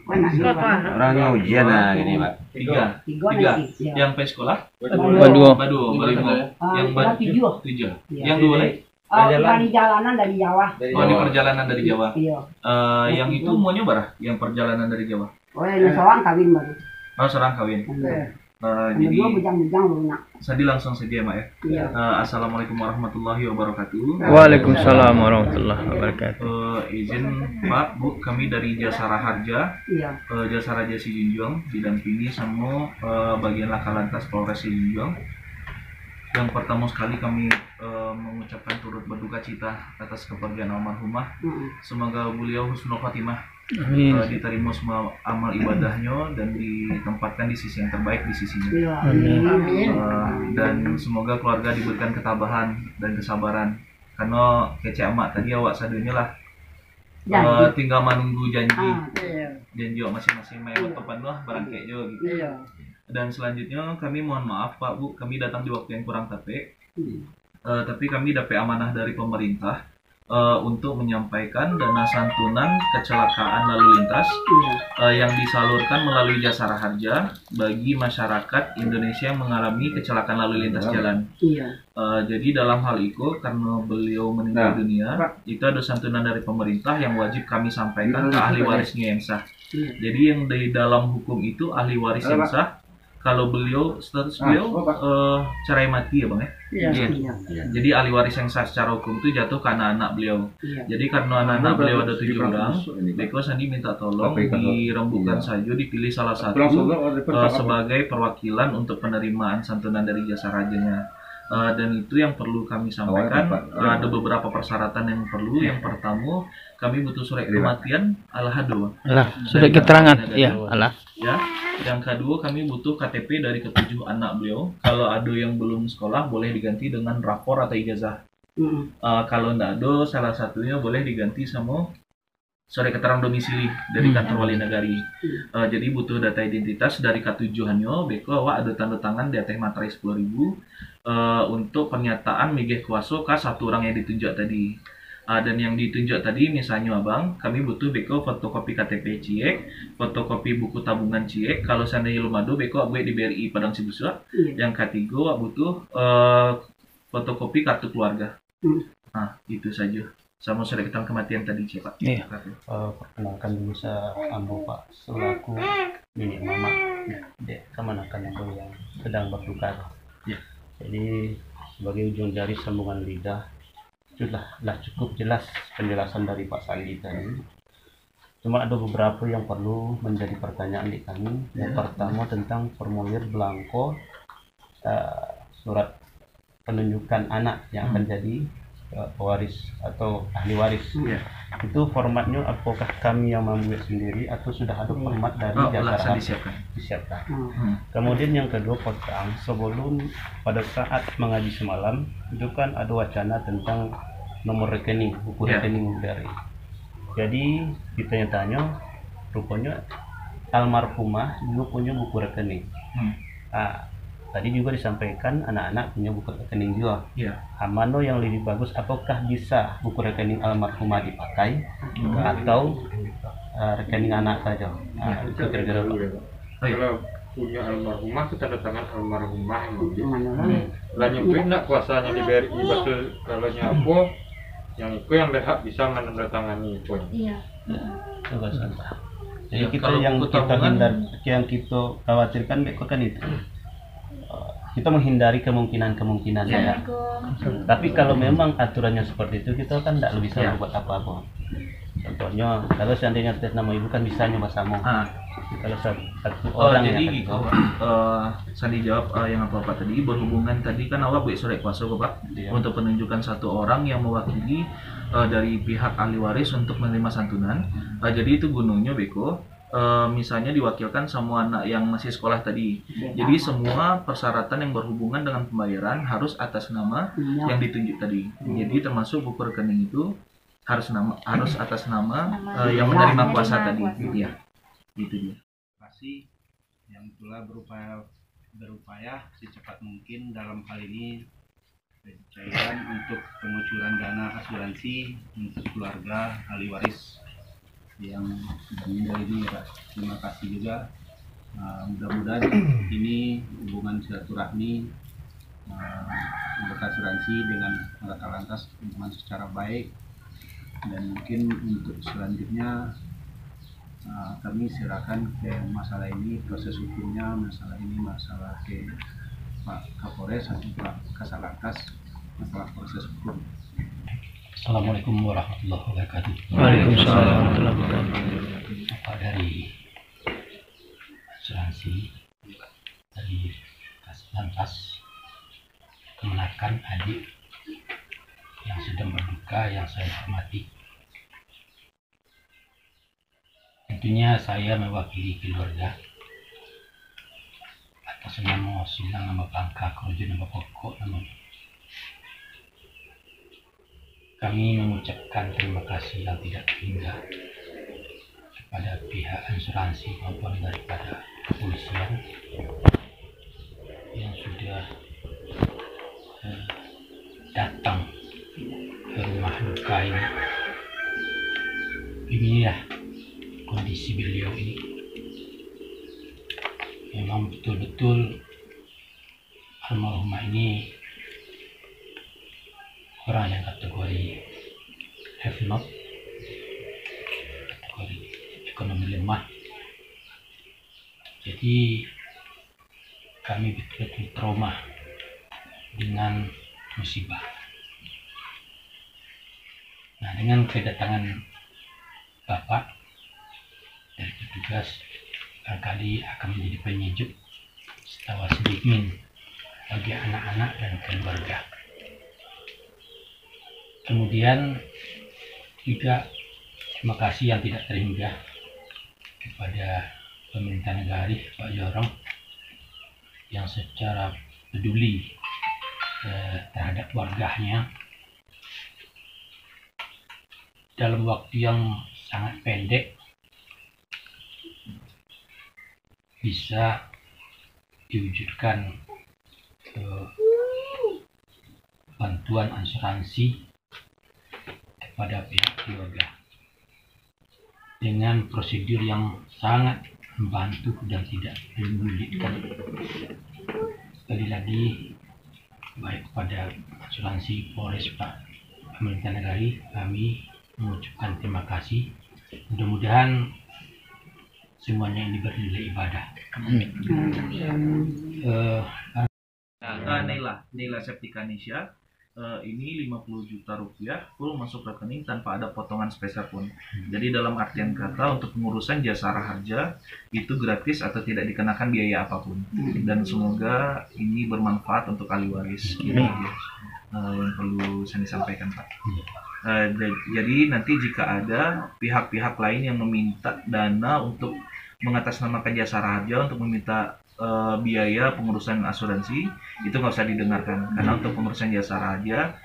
Orangnya ujian nah gini Pak. Tiga. Yang pe sekolah? Badu. Yang tujuh. Yang dua lagi? Perjalanan dari Jawa. Oh, ini perjalanan dari Jawa. Iya. Yang itu mau nyoba yang perjalanan dari Jawa. Oh, yang seorang kawin baru. Oh, seorang kawin. Jadi bujang-bujang lunak. Sadi langsung saja Mak ya. Iya. Assalamualaikum warahmatullahi wabarakatuh. Waalaikumsalam warahmatullahi wabarakatuh. Izin Pak, Bu, kami dari Jasara Harja. Iya. Jasa Raja Sijunjung didampingi sama bagian Laka Lantas Polres Sijunjung. Yang pertama sekali kami mengucapkan turut berduka cita atas kepergian almarhumah. Semoga beliau husnul khotimah, diterima semua amal ibadahnya dan ditempatkan di sisi yang terbaik di sisinya. Amin. Dan semoga keluarga diberikan ketabahan dan kesabaran. Karena kece amat tadi awak sadunya lah. Tinggal menunggu janji masing-masing mewah tepan lah barang kayak gitu. Dan selanjutnya kami mohon maaf Pak Bu, kami datang di waktu yang kurang tepat. Tapi kami dapat amanah dari pemerintah untuk menyampaikan dana santunan kecelakaan lalu lintas yang disalurkan melalui Jasara Harja bagi masyarakat Indonesia yang mengalami kecelakaan lalu lintas jalan. Jadi dalam hal itu karena beliau meninggal dunia, itu ada santunan dari pemerintah yang wajib kami sampaikan ke ahli warisnya yang sah. Jadi yang di dalam hukum itu ahli waris yang sah, kalau beliau status beliau cerai mati ya Bang ya. Iya. Jadi ahli waris yang sah secara hukum itu jatuh ke anak-anak beliau. Jadi karena anak-anak beliau ada 7 orang, Beko Sandi minta tolong dirembukan saja dipilih salah satu sebagai perwakilan untuk penerimaan santunan dari jasa rajanya. Dan itu yang perlu kami sampaikan. Ada beberapa persyaratan yang perlu. Yang pertama, kami butuh surat kematian alhado. Surat keterangan, ya Allah. Ya. Yang kedua, kami butuh KTP dari ketujuh anak beliau. Kalau ada yang belum sekolah, boleh diganti dengan rapor atau ijazah. Kalau tidak ada, salah satunya boleh diganti sama surat keterangan domisili dari kantor wali negari. Jadi butuh data identitas dari ketujuhannya. Beko awak ada tanda tangan di atas materai 10.000 untuk pernyataan migeh kuasa ke satu orang yang ditunjuk tadi. Dan yang ditunjuk tadi misalnya Abang, kami butuh Beko fotokopi KTP Ciek, fotokopi buku tabungan Ciek. Kalau seandainya lumado Beko abuek di BRI Padang Sibusa. Yang ketiga butuh fotokopi kartu keluarga. Nah, itu saja. Sama surat keterangan kematian tadi Cik Pak. Iya. Perkenalkan dulu saya Ambo Pak selaku nenek mama dek kemanakan aku yang sedang berduka. Jadi sebagai ujung jari sambungan lidah sudah cukup jelas penjelasan dari Pak Sandi tadi. Cuma ada beberapa yang perlu menjadi pertanyaan di kami. Yang pertama tentang formulir belangko surat penunjukan anak yang akan jadi pewaris atau ahli waris. Itu formatnya apakah kami yang membuat sendiri atau sudah ada format dari Jasara disiapkan. Kemudian yang kedua potang sebelum pada saat mengaji semalam itu kan ada wacana tentang nomor rekening, buku rekening dari. Jadi kita tanya rupanya almarhumah juga punya buku rekening. Tadi juga disampaikan anak-anak punya buku rekening juga. Mana yang lebih bagus? Apakah bisa buku rekening almarhumah dipakai atau rekening anak saja? Itu kira-kira. Kalau punya almarhumah itu tanda tangan almarhumah lah nyampe nak kuasanya di BRI betul kalau nyapo yang itu yang berhak bisa menandatangani itu. Jadi kita yang kita khawatirkan kan itu. Kita menghindari kemungkinan-kemungkinan ya. Tapi kalau memang aturannya seperti itu, kita kan tidak bisa buat apa-apa. Contohnya, kalau seandainya atas nama ibu kan bisa nyoba sama. Kalau satu orang jadi Sandi jawab yang apa tadi berhubungan tadi kan awak buat surat kuasa Pak untuk penunjukan satu orang yang mewakili dari pihak ahli waris untuk menerima santunan. Jadi itu gunungnya Beko. Misalnya diwakilkan semua anak yang masih sekolah tadi. Jadi semua persyaratan yang berhubungan dengan pembayaran harus atas nama yang ditunjuk tadi. Jadi termasuk buku rekening itu harus atas nama yang menerima kuasa tadi. Ya, itu dia. Masih yang itulah berupaya secepat mungkin dalam hal ini cairan untuk pengucuran dana asuransi untuk keluarga ahli waris yang sudah ini Pak. Terima kasih juga. Mudah-mudahan ini hubungan silaturahmi berasuransi dengan Kak Lantas hubungan secara baik, dan mungkin untuk selanjutnya kami serahkan ke masalah ini, proses hukumnya, masalah ke Pak Kapolres atau Pak Kasat Lantas, masalah proses hukum. Assalamualaikum warahmatullahi wabarakatuh. Waalaikumsalam warahmatullahi wabarakatuh. Bapak dari asuransi dari Kasat Lantas kemenakan adik yang sedang berduka yang saya hormati. Tentunya saya mewakili keluarga atas nama Silang, nama pangkat, kerujuan, nama pokok, nama. Kami mengucapkan terima kasih yang tidak terhingga kepada pihak asuransi maupun daripada kepolisian yang sudah datang ke rumah duka ini. Inilah kondisi beliau ini. Memang betul-betul almarhumah ini orang yang kategori have not, kategori ekonomi lemah. Jadi kami betul-betul trauma dengan musibah. Nah, dengan kedatangan Bapak dari petugas barangkali akan menjadi penyejuk setawa sedikit bagi anak-anak dan keluarga. Kemudian juga terima kasih yang tidak terhingga kepada pemerintah negara Pak Jorong yang secara peduli terhadap warganya dalam waktu yang sangat pendek bisa diwujudkan bantuan asuransi kepada pihak keluarga dengan prosedur yang sangat membantu dan tidak menyulitkan. Sekali lagi baik kepada asuransi Polres Pak pemerintah negara kami mengucapkan terima kasih. Mudah-mudahan semuanya ini bernilai ibadah. Amin. Nela Septika Indonesia ini 50 juta rupiah full masuk rekening tanpa ada potongan speser pun. Jadi dalam artian kata untuk pengurusan jasa harja itu gratis atau tidak dikenakan biaya apapun. Dan semoga ini bermanfaat untuk ahli waris. Ini yang perlu saya sampaikan Pak. Jadi nanti jika ada pihak-pihak lain yang meminta dana untuk mengatasnamakan jasa harja untuk meminta biaya pengurusan asuransi, itu nggak usah didengarkan karena untuk pengurusan jasa harja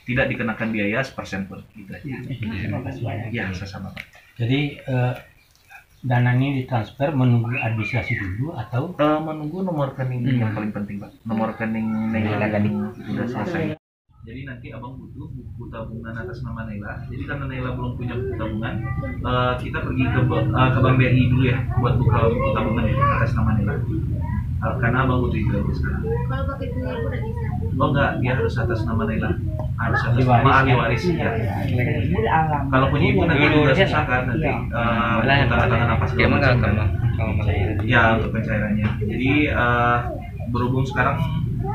tidak dikenakan biaya 1% pun. Gitu aja. Terima kasih banyak. Ya, sama Pak. Jadi dana ini ditransfer menunggu administrasi dulu atau menunggu nomor rekening yang paling penting Pak, nomor rekening yang sudah selesai. Jadi nanti abang butuh buku tabungan atas nama Nela. Jadi karena Nela belum punya buku tabungan, kita pergi ke Bank BRI dulu ya buat buka buku tabungan ya atas nama Nela. Karena abang butuh itu aja sekarang. Kalau pakai punya udah bisa. Oh enggak, dia harus atas nama Nela. Harus atas nama ahli waris ya. Kalau punya ibu nanti juga susah kan nanti tanda tangan apa segala macam kan. Ya untuk pencairannya. Jadi berhubung sekarang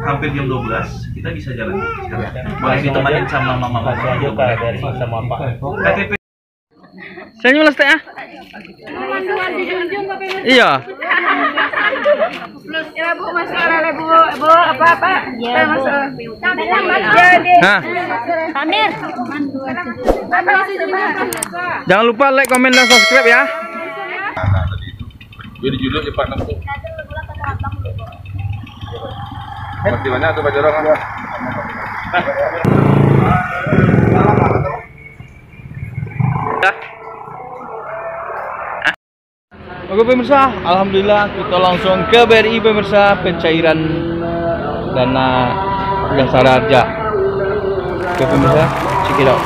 hampir jam 12 kita bisa jalan sekarang. Boleh ditemanin sama mama juga dari sama Pak. KTP. Senyum lah setengah. Iya. Ya Bu, masalah Bu, apa-apa. Ya Bu. Nah, Amir. jangan lupa like, komen, dan subscribe ya. Jadi judul cepat nanti. Di mana tuh Pak Jorong? Oke pemirsa, alhamdulillah kita langsung ke BRI pemirsa, pencairan dana jasa harja. Oke pemirsa, check it out.